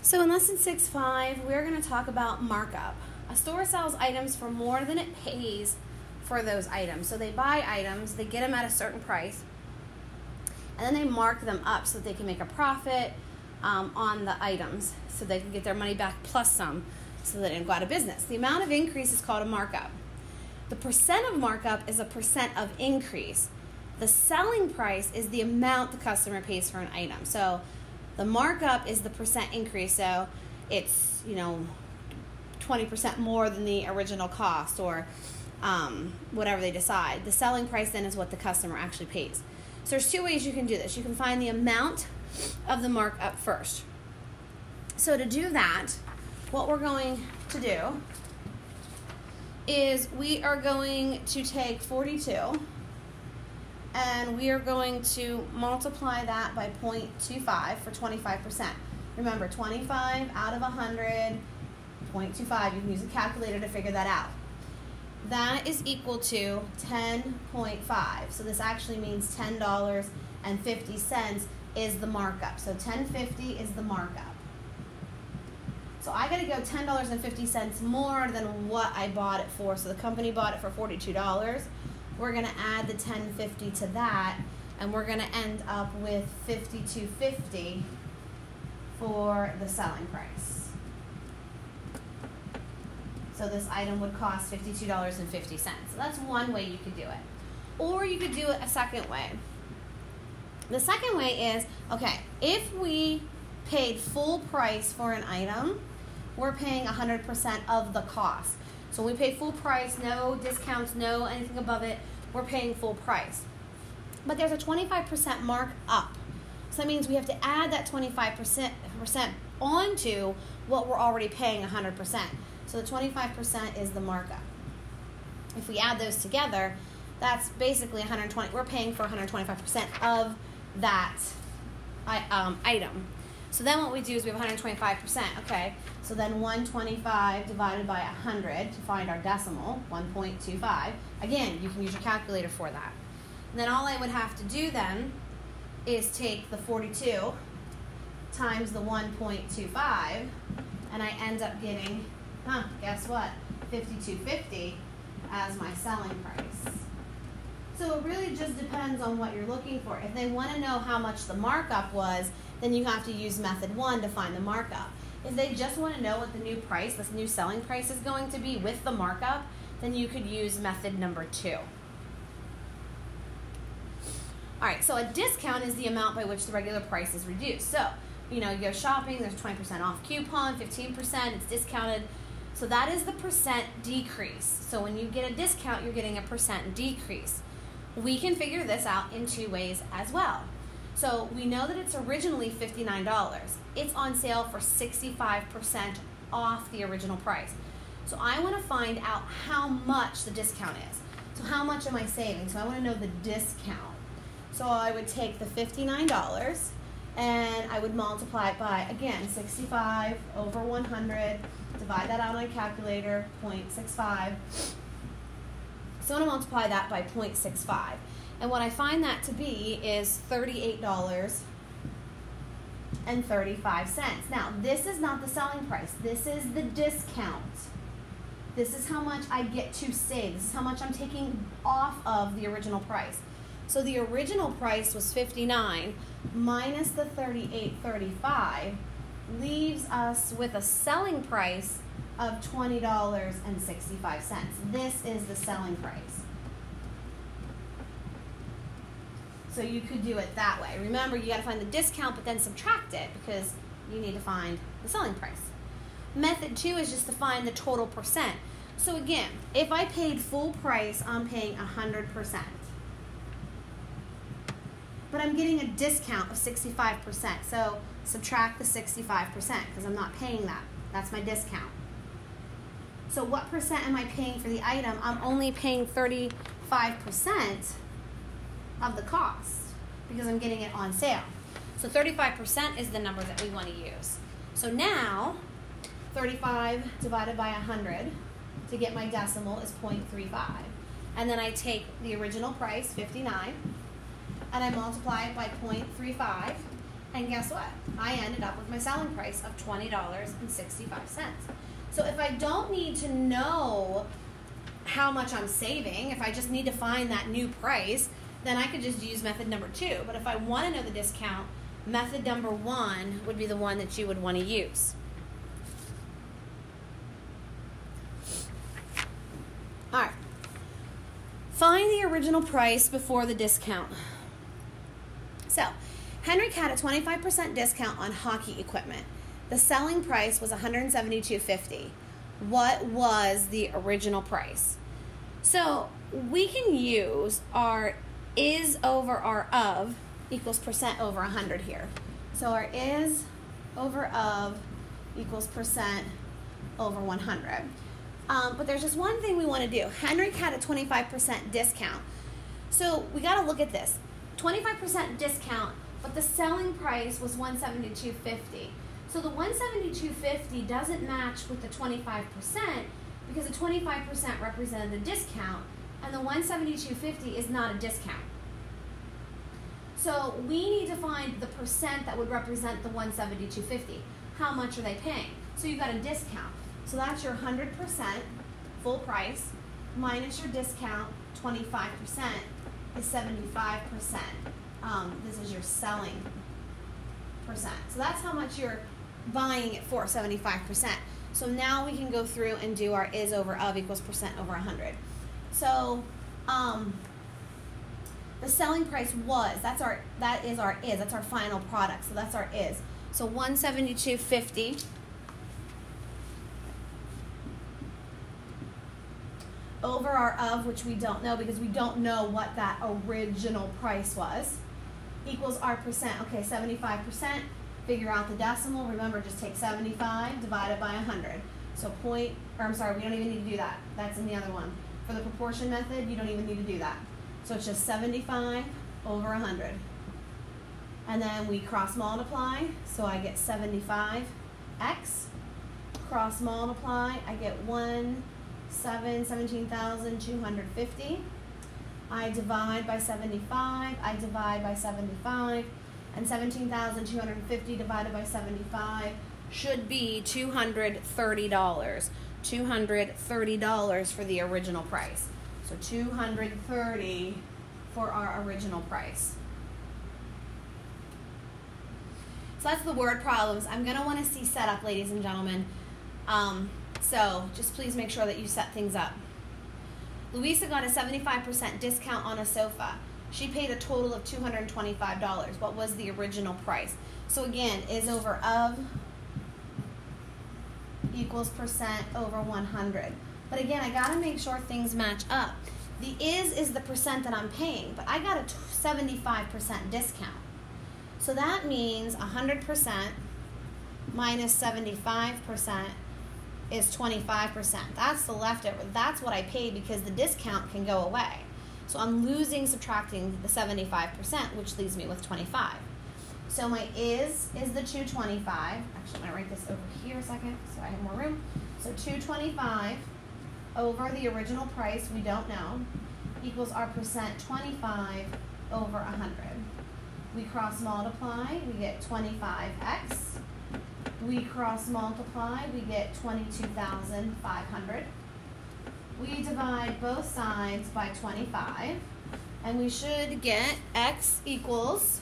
So in lesson 6.5, we're going to talk about markup. A store sells items for more than it pays for those items. So they buy items, they get them at a certain price, and then they mark them up so that they can make a profit on the items, so they can get their money back plus some, so that they don't go out of business. The amount of increase is called a markup. The percent of markup is a percent of increase. The selling price is the amount the customer pays for an item. So the markup is the percent increase, so it's 20% more than the original cost, or whatever they decide. The selling price then is what the customer actually pays. So there's two ways you can do this. You can find the amount of the markup first. So to do that, what we're going to do is we are going to take 42 and we are going to multiply that by 0.25 for 25%. Remember, 25 out of 100, 0.25. You can use a calculator to figure that out. That is equal to 10.5. So this actually means $10.50 is the markup. So $10.50 is the markup. So I got to go $10.50 more than what I bought it for. So the company bought it for $42. We're going to add the $10.50 to that, and we're going to end up with $52.50 for the selling price. So this item would cost $52.50. So that's one way you could do it. Or you could do it a second way. The second way is, okay, if we paid full price for an item, we're paying 100% of the cost. So when we pay full price, no discounts, no anything above it, we're paying full price. But there's a 25% mark up. So that means we have to add that 25% onto what we're already paying 100%. So the 25% is the markup. If we add those together, that's basically 120. We're paying for 125% of that item. So then what we do is we have 125%. Okay, so then 125 divided by 100 to find our decimal, 1.25. Again, you can use your calculator for that. And then all I would have to do then is take the 42 times the 1.25, and I end up getting, guess what? $52.50 as my selling price. So it really just depends on what you're looking for. If they want to know how much the markup was, then you have to use method 1 to find the markup. If they just want to know what the new price, this new selling price is going to be with the markup, then you could use method number 2. All right, so a discount is the amount by which the regular price is reduced. So, you go shopping, there's 20% off coupon, 15%, it's discounted. So that is the percent decrease. So when you get a discount, you're getting a percent decrease. We can figure this out in 2 ways as well. So we know that it's originally $59. It's on sale for 65% off the original price. So I want to find out how much the discount is. So how much am I saving? So I want to know the discount. So I would take the $59 and I would multiply it by, again, 65 over 100, divide that out on a calculator, 0.65. So I'm going to multiply that by 0.65. And what I find that to be is $38.35. Now, this is not the selling price. This is the discount. This is how much I get to save. This is how much I'm taking off of the original price. So the original price was $59 minus the $38.35 leaves us with a selling price of $20.65. This is the selling price. So you could do it that way. Remember, you got to find the discount, but then subtract it because you need to find the selling price. Method 2 is just to find the total percent. So again, if I paid full price, I'm paying 100%. But I'm getting a discount of 65%. So subtract the 65% because I'm not paying that. That's my discount. So what percent am I paying for the item? I'm only paying 35% of the cost because I'm getting it on sale. So 35% is the number that we want to use. So now 35 divided by 100 to get my decimal is 0.35. And then I take the original price, $59, and I multiply it by 0.35, And guess what? I ended up with my selling price of $20.65. So if I don't need to know how much I'm saving, if I just need to find that new price, then I could just use method number 2. But if I want to know the discount, method number 1 would be the one that you would want to use. All right. Find the original price before the discount. So, Henrik had a 25% discount on hockey equipment. The selling price was $172.50. What was the original price? So, we can use our is over our of equals percent over 100 here. So, our is over of equals percent over 100. But there's just one thing we want to do. Henrik had a 25% discount. So, we got to look at this. 25% discount, but the selling price was $172.50. So the $172.50 doesn't match with the 25% because the 25% represented the discount and the $172.50 is not a discount. So we need to find the percent that would represent the $172.50. How much are they paying? So you got a discount. So that's your 100% full price minus your discount, 25% is 75%. This is your selling percent. So that's how much you're buying it for, 75%. So now we can go through and do our is over of equals percent over 100. So the selling price was, that's our final product. So that's our is. So $172.50 over our of, which we don't know because we don't know what that original price was, equals our percent. Okay, 75%. Figure out the decimal. Remember, just take 75 divided by 100. So we don't even need to do that. That's in the other one. For the proportion method, you don't even need to do that. So it's just 75 over 100. And then we cross multiply. So I get 75x. Cross multiply, I get 17,250. I divide by 75, I divide by 75, and 17,250 divided by 75 should be $230. $230 for the original price. So $230 for our original price. So that's the word problems. I'm going to want to see setup, ladies and gentlemen. So just please make sure that you set things up. Louisa got a 75% discount on a sofa. She paid a total of $225. What was the original price? So again, is over of equals percent over 100. But again, I got to make sure things match up. The is the percent that I'm paying, but I got a 75% discount. So that means 100% minus 75% is 25%. That's the leftover. That's what I paid because the discount can go away. So I'm subtracting the 75%, which leaves me with 25. So my is the 225. Actually, I'm going to write this over here a second so I have more room. So 225 over the original price, we don't know, equals our percent 25 over 100. We cross multiply, we get 25x. We cross multiply, we get 22,500. We divide both sides by 25, and we should get x equals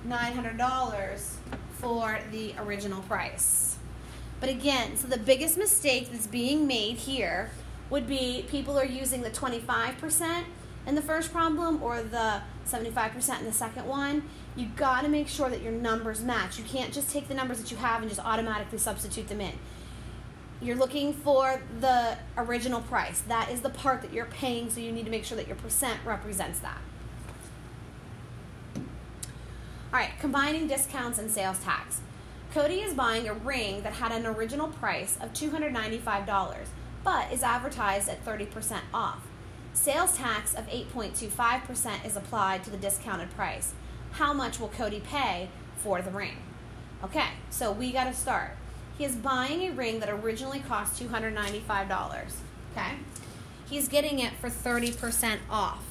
$900 for the original price. But again, so the biggest mistake that's being made here would be people are using the 25% in the first problem or the 75% in the second one. You got to make sure that your numbers match. You can't just take the numbers that you have and just automatically substitute them in. You're looking for the original price. That is the part that you're paying, so you need to make sure that your percent represents that. All right, combining discounts and sales tax. Cody is buying a ring that had an original price of $295, but is advertised at 30% off. Sales tax of 8.25% is applied to the discounted price. How much will Cody pay for the ring? Okay, so we got to start. He is buying a ring that originally cost $295. Okay, he's getting it for 30% off.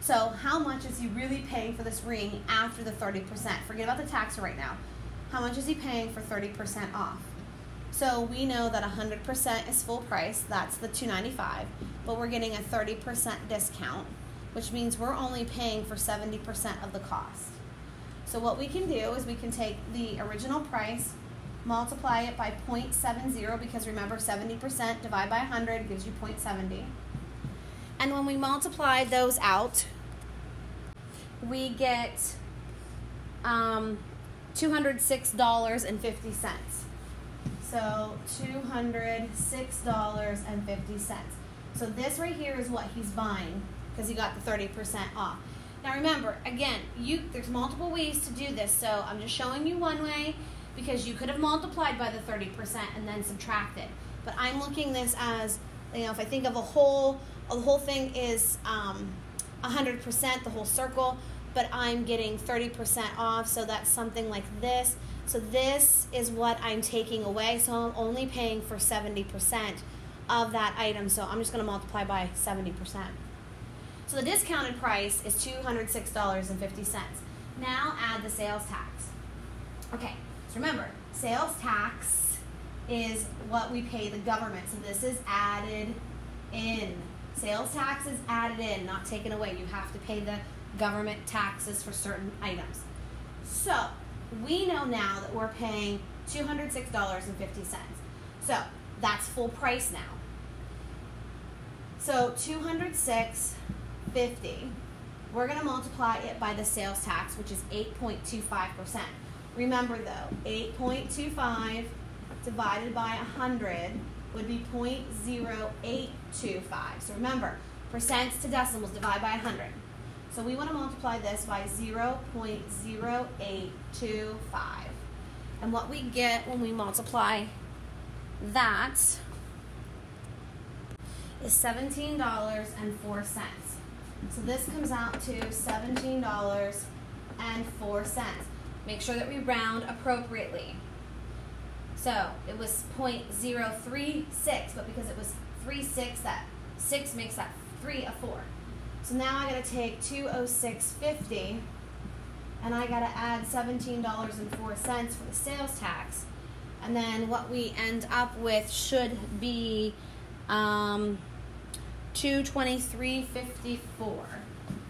So how much is he really paying for this ring after the 30%? Forget about the tax right now. How much is he paying for 30% off? So we know that 100% is full price, that's the $295, but we're getting a 30% discount, which means we're only paying for 70% of the cost. So what we can do is we can take the original price, multiply it by 0.70, because remember 70% divided by 100 gives you 0.70. And when we multiply those out, we get $206.50. So $206.50. So this right here is what he's buying because he got the 30% off. Now remember, again, there's multiple ways to do this. So I'm just showing you one way because you could have multiplied by the 30% and then subtracted. But I'm looking this as, if I think of the whole thing is 100%, the whole circle, but I'm getting 30% off, so that's something like this. So this is what I'm taking away, so I'm only paying for 70% of that item, so I'm just going to multiply by 70%. So the discounted price is $206.50. Now add the sales tax. Okay, so remember, sales tax is what we pay the government, so this is added in. Sales tax is added in, not taken away. You have to pay the government taxes for certain items. So we know now that we're paying $206.50. So that's full price now. So $206.50, we're going to multiply it by the sales tax, which is 8.25%. Remember though, 8.25 divided by 100 would be 0.0825. So remember, percents to decimals divide by 100. So we want to multiply this by 0.0825. And what we get when we multiply that is $17.04. So this comes out to $17.04. Make sure that we round appropriately. So it was 0.036, but because it was 3/6, that 6 makes that 3 a 4. So now I got to take $206.50 and I got to add $17.04 for the sales tax. And then what we end up with should be $223.54.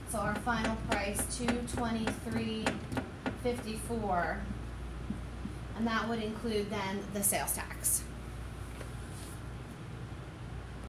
So our final price, $223.54. And that would include then the sales tax.